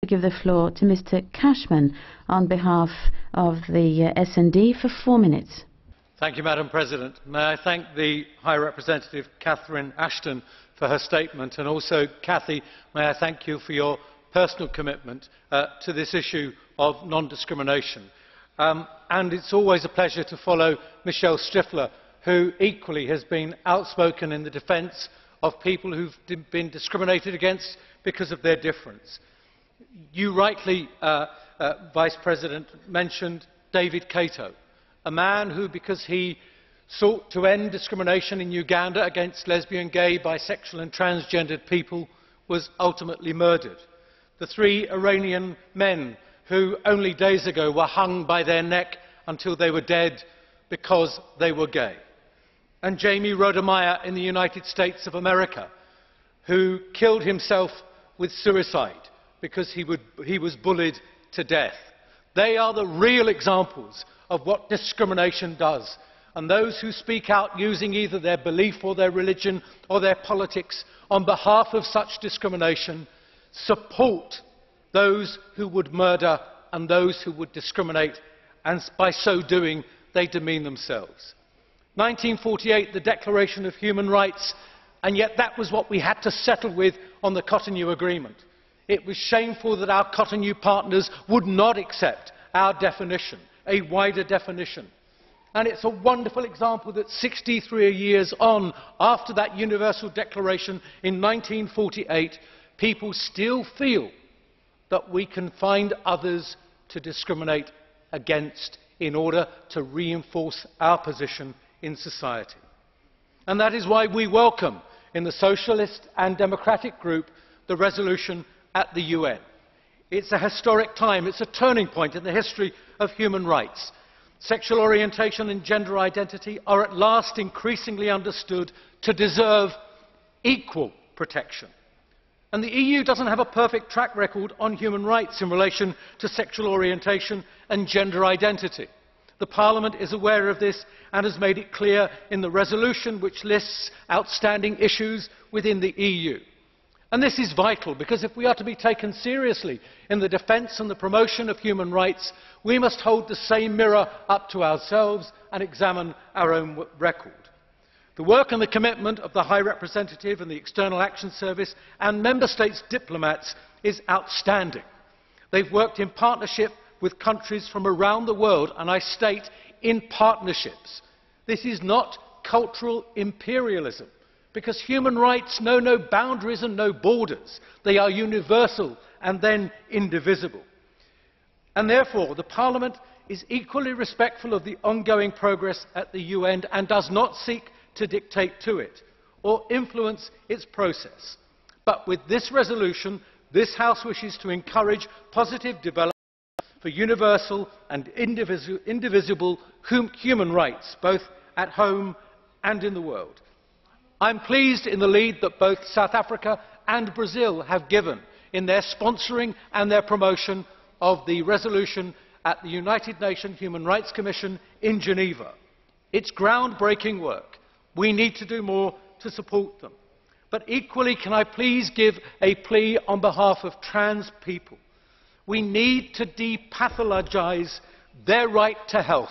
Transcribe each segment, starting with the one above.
give the floor to Mr. Cashman on behalf of the S&D for 4 minutes. Thank you, Madam President. May I thank the High Representative Catherine Ashton for her statement, and also, Cathy, may I thank you for your personal commitment to this issue of non-discrimination. And it's always a pleasure to follow Michelle Striffler, who equally has been outspoken in the defence of people who've been discriminated against because of their difference. You rightly, Vice President, mentioned David Kato, a man who, because he sought to end discrimination in Uganda against lesbian, gay, bisexual and transgendered people, was ultimately murdered. The 3 Iranian men who only days ago were hung by their neck until they were dead because they were gay. And Jamie Rodemeyer in the United States of America, who killed himself with suicide because he was bullied to death. They are the real examples of what discrimination does. And those who speak out using either their belief or their religion or their politics on behalf of such discrimination support those who would murder and those who would discriminate, and by so doing they demean themselves. 1948, the Declaration of Human Rights, and yet that was what we had to settle with on the Cotonou Agreement. It was shameful that our Cotonou partners would not accept our definition, a wider definition. And it's a wonderful example that 63 years on, after that Universal Declaration in 1948, people still feel that we can find others to discriminate against in order to reinforce our position in society. And that is why we welcome, in the Socialist and Democratic Group, the resolution at the UN. It's a historic time, it's a turning point in the history of human rights. Sexual orientation and gender identity are at last increasingly understood to deserve equal protection. And the EU doesn't have a perfect track record on human rights in relation to sexual orientation and gender identity. The Parliament is aware of this and has made it clear in the resolution which lists outstanding issues within the EU. And this is vital, because if we are to be taken seriously in the defence and the promotion of human rights, we must hold the same mirror up to ourselves and examine our own record. The work and the commitment of the High Representative and the External Action Service and Member States' diplomats is outstanding. They've worked in partnership with countries from around the world, and I state, in partnerships. This is not cultural imperialism, because human rights know no boundaries and no borders. They are universal and then indivisible. And therefore, the Parliament is equally respectful of the ongoing progress at the UN and does not seek to dictate to it or influence its process. But with this resolution, this House wishes to encourage positive development for universal and indivisible human rights, both at home and in the world. I'm pleased in the lead that both South Africa and Brazil have given in their sponsoring and their promotion of the resolution at the United Nations Human Rights Commission in Geneva. It's groundbreaking work. We need to do more to support them. But equally, can I please give a plea on behalf of trans people? We need to depathologise their right to health.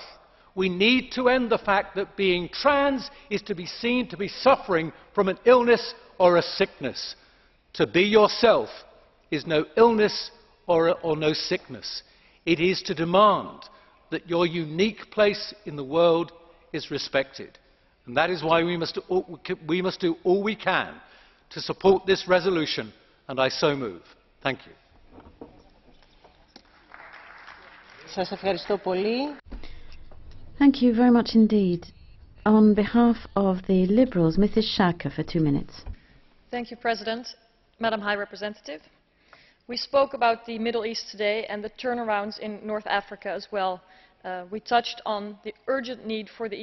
We need to end the fact that being trans is to be seen to be suffering from an illness or a sickness. To be yourself is no illness or no sickness. It is to demand that your unique place in the world is respected. And that is why we must do all we can to support this resolution, and I so move. Thank you. Thank you very much indeed. On behalf of the Liberals, Mrs. Schake for 2 minutes. Thank you, President. Madam High Representative, we spoke about the Middle East today and the turnarounds in North Africa as well. We touched on the urgent need for the